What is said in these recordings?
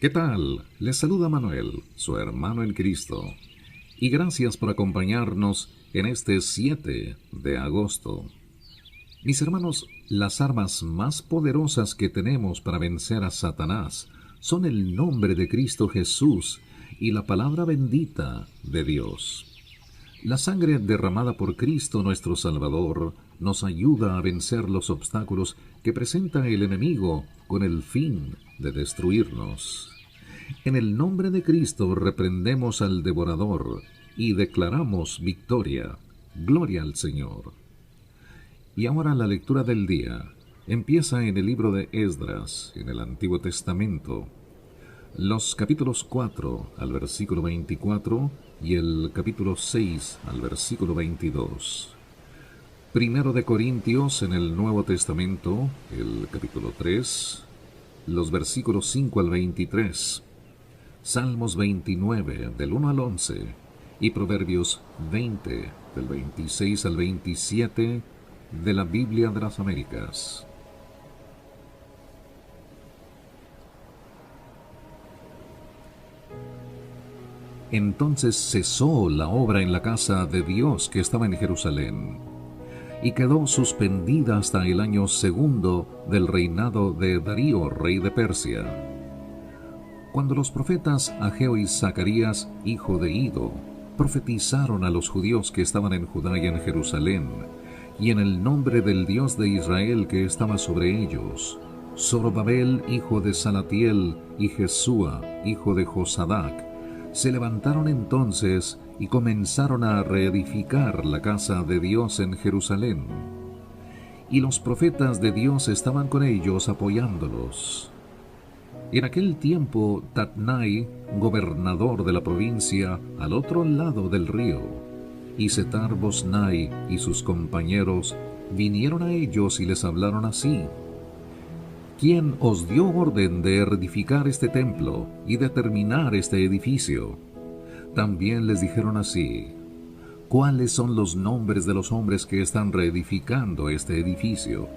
¿Qué tal? Les saluda Manuel, su hermano en Cristo, y gracias por acompañarnos en este 7 de agosto. Mis hermanos, las armas más poderosas que tenemos para vencer a Satanás son el nombre de Cristo Jesús y la palabra bendita de Dios. La sangre derramada por Cristo nuestro Salvador nos ayuda a vencer los obstáculos que presenta el enemigo con el fin de destruirnos. En el nombre de Cristo reprendemos al devorador y declaramos victoria. Gloria al Señor. Y ahora la lectura del día empieza en el libro de Esdras, en el Antiguo Testamento, los capítulos 4 al versículo 24 y el capítulo 6 al versículo 22. Primero de Corintios en el Nuevo Testamento, el capítulo 3, los versículos 5 al 23. Salmos 29 del 1 al 11 y Proverbios 20 del 26 al 27 de la Biblia de las Américas. Entonces cesó la obra en la casa de Dios que estaba en Jerusalén, y quedó suspendida hasta el año segundo del reinado de Darío, rey de Persia. Cuando los profetas Ageo y Zacarías, hijo de Ido, profetizaron a los judíos que estaban en Judá y en Jerusalén, y en el nombre del Dios de Israel que estaba sobre ellos, Zorobabel, hijo de Salatiel, y Jesúa, hijo de Josadac, se levantaron entonces y comenzaron a reedificar la casa de Dios en Jerusalén. Y los profetas de Dios estaban con ellos apoyándolos. En aquel tiempo, Tatnai, gobernador de la provincia al otro lado del río, y Setar-Bosnai y sus compañeros vinieron a ellos y les hablaron así: ¿Quién os dio orden de reedificar este templo y de terminar este edificio? También les dijeron así: ¿cuáles son los nombres de los hombres que están reedificando este edificio?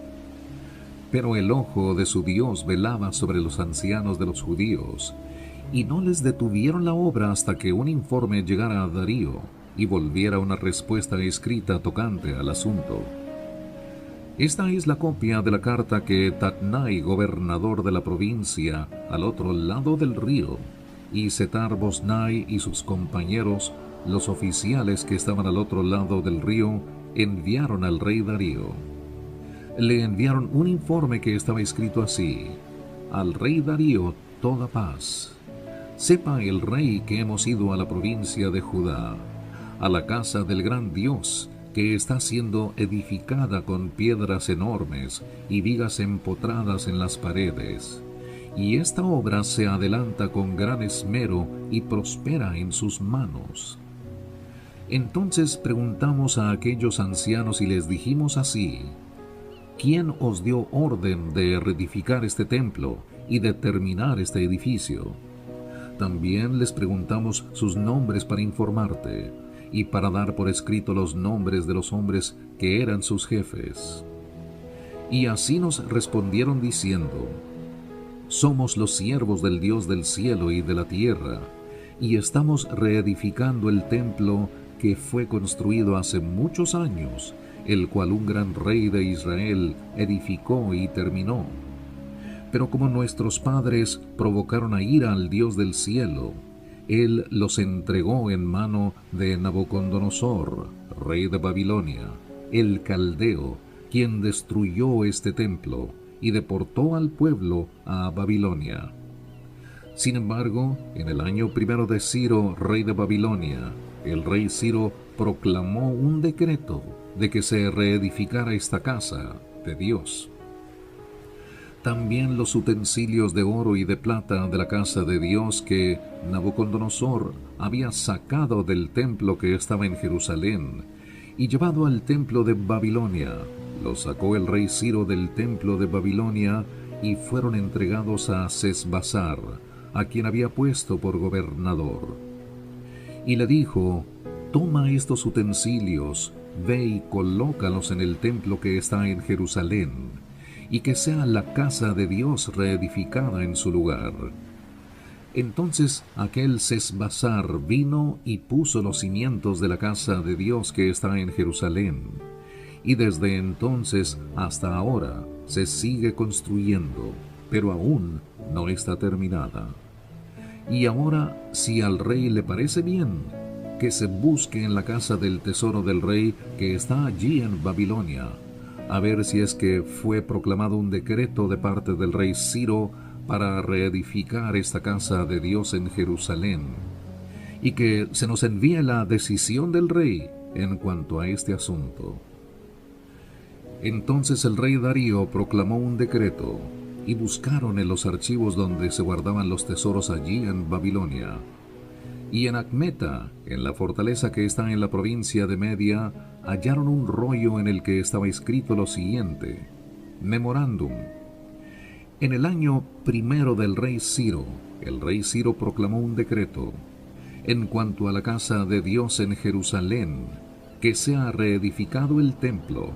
Pero el ojo de su Dios velaba sobre los ancianos de los judíos, y no les detuvieron la obra hasta que un informe llegara a Darío y volviera una respuesta escrita tocante al asunto. Esta es la copia de la carta que Tatnai, gobernador de la provincia al otro lado del río, y Setar-Bosnai y sus compañeros, los oficiales que estaban al otro lado del río, enviaron al rey Darío. Le enviaron un informe que estaba escrito así: al rey Darío toda paz. Sepa el rey que hemos ido a la provincia de Judá, a la casa del gran Dios, que está siendo edificada con piedras enormes y vigas empotradas en las paredes. Y esta obra se adelanta con gran esmero y prospera en sus manos. Entonces preguntamos a aquellos ancianos y les dijimos así: ¿quién os dio orden de reedificar este templo y de terminar este edificio? También les preguntamos sus nombres para informarte y para dar por escrito los nombres de los hombres que eran sus jefes. Y así nos respondieron diciendo: somos los siervos del Dios del cielo y de la tierra, y estamos reedificando el templo que fue construido hace muchos años, el cual un gran rey de Israel edificó y terminó. Pero como nuestros padres provocaron a ira al Dios del cielo, Él los entregó en mano de Nabucodonosor, rey de Babilonia, el caldeo, quien destruyó este templo y deportó al pueblo a Babilonia. Sin embargo, en el año primero de Ciro, rey de Babilonia, el rey Ciro proclamó un decreto de que se reedificara esta casa de Dios. También los utensilios de oro y de plata de la casa de Dios que Nabucodonosor había sacado del templo que estaba en Jerusalén y llevado al templo de Babilonia, los sacó el rey Ciro del templo de Babilonia y fueron entregados a Sesbazar, a quien había puesto por gobernador. Y le dijo: toma estos utensilios, ve y colócalos en el templo que está en Jerusalén, y que sea la casa de Dios reedificada en su lugar. Entonces aquel Sesbassar vino y puso los cimientos de la casa de Dios que está en Jerusalén, y desde entonces hasta ahora se sigue construyendo, pero aún no está terminada. Y ahora, si al rey le parece bien, que se busque en la casa del tesoro del rey que está allí en Babilonia, a ver si es que fue proclamado un decreto de parte del rey Ciro para reedificar esta casa de Dios en Jerusalén, y que se nos envíe la decisión del rey en cuanto a este asunto. Entonces el rey Darío proclamó un decreto, y buscaron en los archivos donde se guardaban los tesoros allí en Babilonia. Y en Acmeta, en la fortaleza que está en la provincia de Media, hallaron un rollo en el que estaba escrito lo siguiente: Memorándum. En el año primero del rey Ciro, el rey Ciro proclamó un decreto en cuanto a la casa de Dios en Jerusalén, que sea reedificado el templo,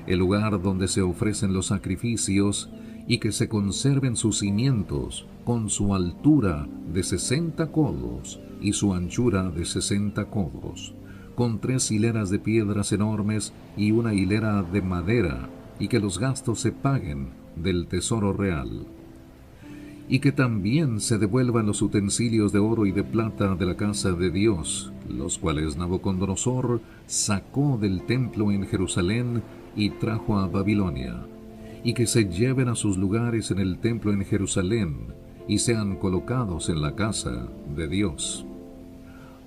el lugar donde se ofrecen los sacrificios, y que se conserven sus cimientos con su altura de 60 codos y su anchura de 60 codos, con 3 hileras de piedras enormes y una hilera de madera, y que los gastos se paguen del tesoro real. Y que también se devuelvan los utensilios de oro y de plata de la casa de Dios, los cuales Nabucodonosor sacó del templo en Jerusalén y trajo a Babilonia, y que se lleven a sus lugares en el templo en Jerusalén, y sean colocados en la casa de Dios.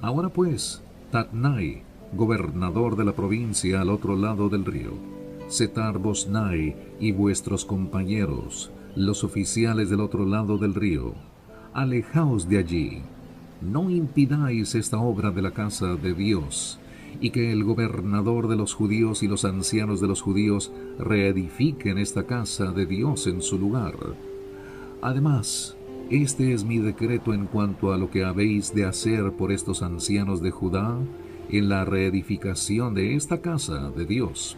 Ahora pues, Tatnai, gobernador de la provincia al otro lado del río, Setar-Boznai y vuestros compañeros, los oficiales del otro lado del río, alejaos de allí, no impidáis esta obra de la casa de Dios, y que el gobernador de los judíos y los ancianos de los judíos reedifiquen esta casa de Dios en su lugar. Además, este es mi decreto en cuanto a lo que habéis de hacer por estos ancianos de Judá en la reedificación de esta casa de Dios.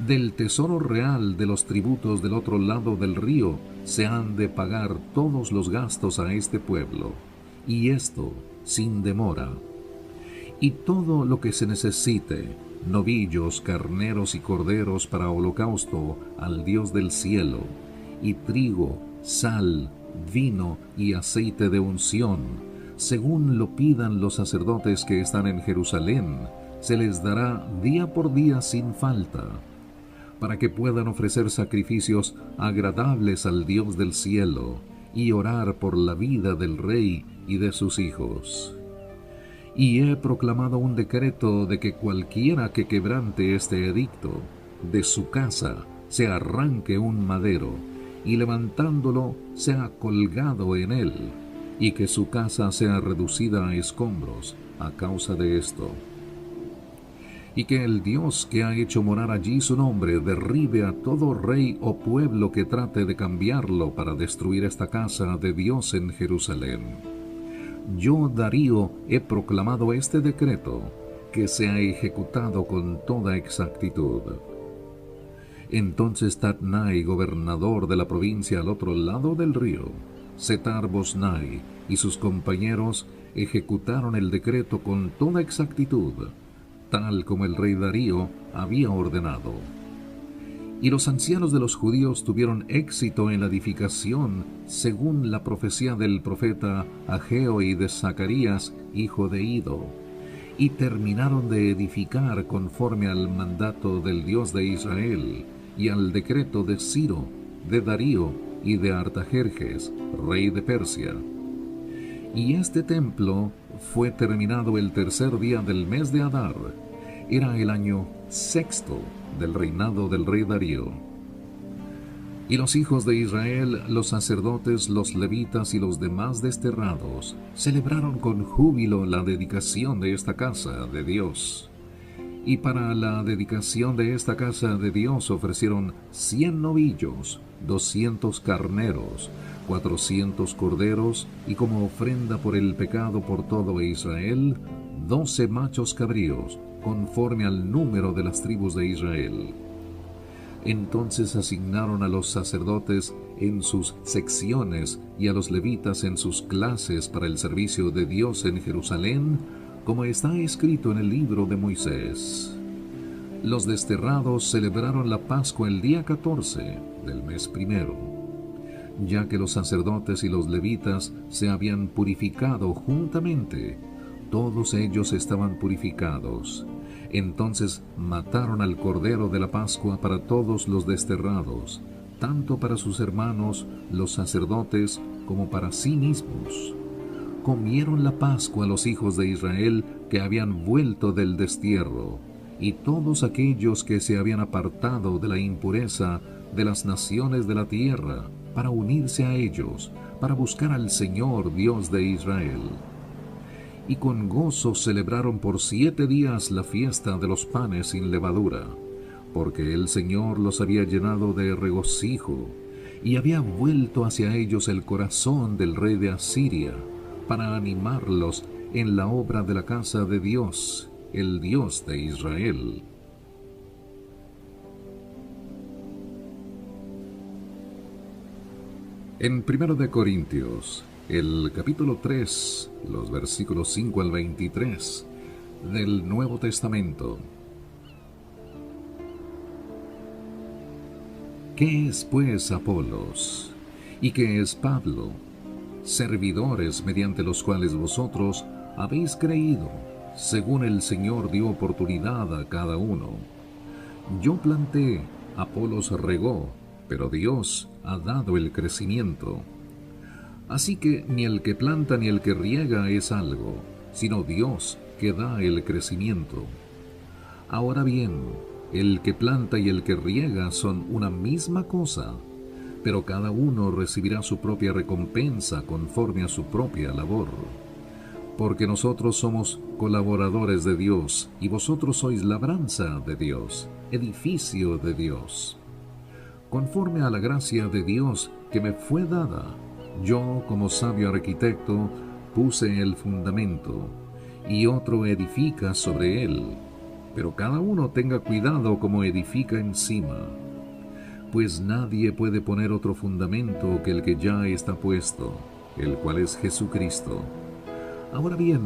Del tesoro real de los tributos del otro lado del río se han de pagar todos los gastos a este pueblo, y esto sin demora. Y todo lo que se necesite, novillos, carneros y corderos para holocausto al Dios del cielo, y trigo, sal, vino y aceite de unción, según lo pidan los sacerdotes que están en Jerusalén, se les dará día por día sin falta, para que puedan ofrecer sacrificios agradables al Dios del cielo y orar por la vida del rey y de sus hijos. Y he proclamado un decreto de que cualquiera que quebrante este edicto, de su casa se arranque un madero, y levantándolo sea colgado en él, y que su casa sea reducida a escombros a causa de esto. Y que el Dios que ha hecho morar allí su nombre derribe a todo rey o pueblo que trate de cambiarlo para destruir esta casa de Dios en Jerusalén. Yo, Darío, he proclamado este decreto, que sea ejecutado con toda exactitud. Entonces Tatnai, gobernador de la provincia al otro lado del río, Setar-Boznai y sus compañeros ejecutaron el decreto con toda exactitud, tal como el rey Darío había ordenado. Y los ancianos de los judíos tuvieron éxito en la edificación, según la profecía del profeta Ageo y de Zacarías, hijo de Ido, y terminaron de edificar conforme al mandato del Dios de Israel y al decreto de Ciro, de Darío y de Artajerjes, rey de Persia. Y este templo fue terminado el tercer día del mes de Adar. Era el año sexto del reinado del rey Darío. Y los hijos de Israel, los sacerdotes, los levitas y los demás desterrados, celebraron con júbilo la dedicación de esta casa de Dios. Y para la dedicación de esta casa de Dios ofrecieron 100 novillos, 200 carneros, 400 corderos, y como ofrenda por el pecado por todo Israel, 12 machos cabríos, conforme al número de las tribus de Israel. Entonces asignaron a los sacerdotes en sus secciones y a los levitas en sus clases para el servicio de Dios en Jerusalén, como está escrito en el libro de Moisés. Los desterrados celebraron la Pascua el día 14 del mes primero, ya que los sacerdotes y los levitas se habían purificado juntamente. Todos ellos estaban purificados. Entonces mataron al Cordero de la Pascua para todos los desterrados, tanto para sus hermanos, los sacerdotes, como para sí mismos. Comieron la Pascua los hijos de Israel que habían vuelto del destierro, y todos aquellos que se habían apartado de la impureza de las naciones de la tierra, para unirse a ellos, para buscar al Señor Dios de Israel. Y con gozo celebraron por 7 días la fiesta de los panes sin levadura, porque el Señor los había llenado de regocijo, y había vuelto hacia ellos el corazón del rey de Asiria, para animarlos en la obra de la casa de Dios, el Dios de Israel. En 1 de Corintios, el capítulo 3, los versículos 5 al 23 del Nuevo Testamento. ¿Qué es pues Apolos? ¿Y qué es Pablo? Servidores mediante los cuales vosotros habéis creído, según el Señor dio oportunidad a cada uno. Yo planté, Apolos regó, pero Dios ha dado el crecimiento. Así que ni el que planta ni el que riega es algo, sino Dios que da el crecimiento. Ahora bien, el que planta y el que riega son una misma cosa, pero cada uno recibirá su propia recompensa conforme a su propia labor. Porque nosotros somos colaboradores de Dios, y vosotros sois labranza de Dios, edificio de Dios. Conforme a la gracia de Dios que me fue dada, yo, como sabio arquitecto, puse el fundamento, y otro edifica sobre él. Pero cada uno tenga cuidado como edifica encima. Pues nadie puede poner otro fundamento que el que ya está puesto, el cual es Jesucristo. Ahora bien,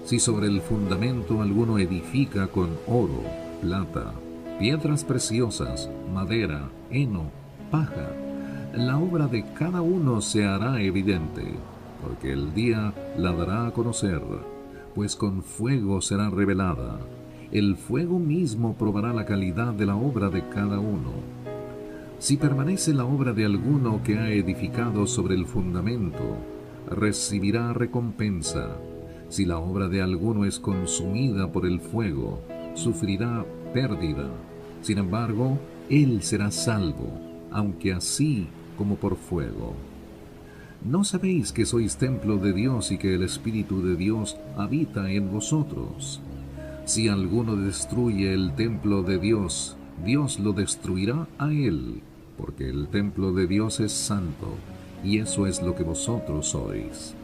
si sobre el fundamento alguno edifica con oro, plata, piedras preciosas, madera, heno, paja, la obra de cada uno se hará evidente, porque el día la dará a conocer, pues con fuego será revelada. El fuego mismo probará la calidad de la obra de cada uno. Si permanece la obra de alguno que ha edificado sobre el fundamento, recibirá recompensa. Si la obra de alguno es consumida por el fuego, sufrirá pérdida. Sin embargo, él será salvo, aunque así como por fuego. ¿No sabéis que sois templo de Dios y que el Espíritu de Dios habita en vosotros? Si alguno destruye el templo de Dios, Dios lo destruirá a él, porque el templo de Dios es santo, y eso es lo que vosotros sois.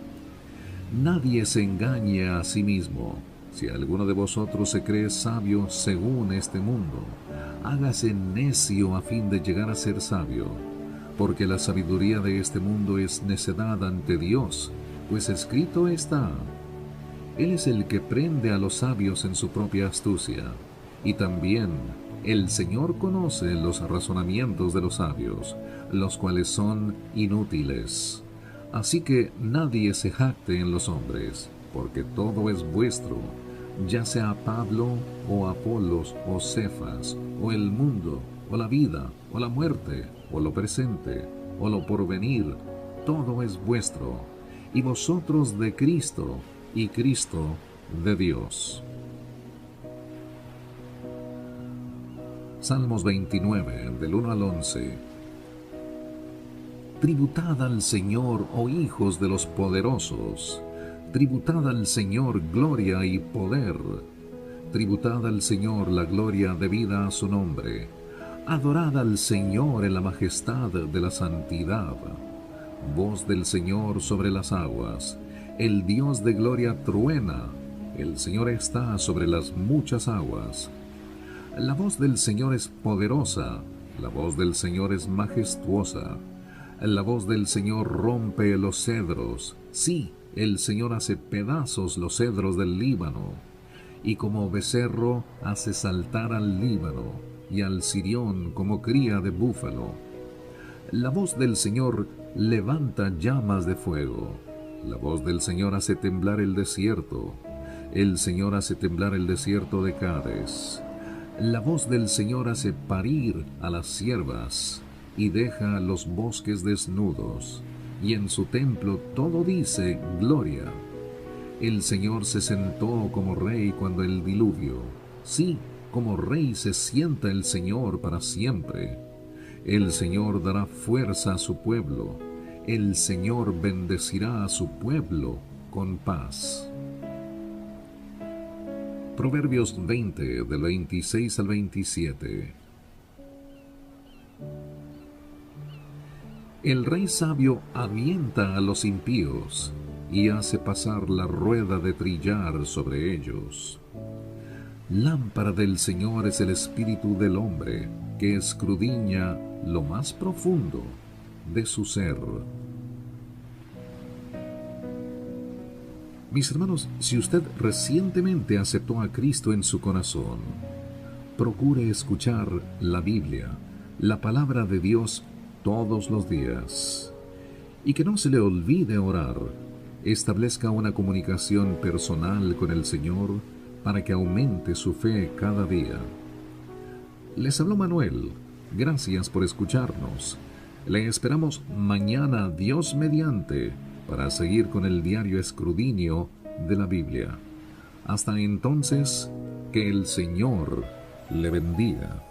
Nadie se engañe a sí mismo. Si alguno de vosotros se cree sabio según este mundo, hágase necio a fin de llegar a ser sabio, porque la sabiduría de este mundo es necedad ante Dios, pues escrito está: Él es el que prende a los sabios en su propia astucia, y también el Señor conoce los razonamientos de los sabios, los cuales son inútiles. Así que nadie se jacte en los hombres, porque todo es vuestro, ya sea Pablo, o Apolos, o Cefas, o el mundo, o la vida, o la muerte, o lo presente, o lo porvenir, todo es vuestro, y vosotros de Cristo, y Cristo de Dios. Salmos 29, del 1 al 11. Tributad al Señor, oh hijos de los poderosos, tributad al Señor gloria y poder, tributad al Señor la gloria debida a su nombre, adorad al Señor en la majestad de la santidad. Voz del Señor sobre las aguas, el Dios de gloria truena, el Señor está sobre las muchas aguas. La voz del Señor es poderosa, La voz del Señor es majestuosa. La voz del Señor rompe los cedros. Sí, el Señor hace pedazos los cedros del Líbano. Y como becerro hace saltar al Líbano y al Sirión como cría de búfalo. La voz del Señor levanta llamas de fuego. La voz del Señor hace temblar el desierto. El Señor hace temblar el desierto de Cades. La voz del Señor hace parir a las ciervas y deja los bosques desnudos. Y en su templo todo dice gloria. El Señor se sentó como rey cuando el diluvio. Sí, como rey se sienta el Señor para siempre. El Señor dará fuerza a su pueblo. El Señor bendecirá a su pueblo con paz. Proverbios 20, del 26 al 27. El rey sabio avienta a los impíos y hace pasar la rueda de trillar sobre ellos. Lámpara del Señor es el espíritu del hombre, que escudriña lo más profundo de su ser. Mis hermanos, si usted recientemente aceptó a Cristo en su corazón, procure escuchar la Biblia, la palabra de Dios, todos los días. Y que no se le olvide orar. Establezca una comunicación personal con el Señor para que aumente su fe cada día. Les habló Manuel. Gracias por escucharnos. Le esperamos mañana, Dios mediante, para seguir con el diario escrutinio de la Biblia. Hasta entonces, que el Señor le bendiga.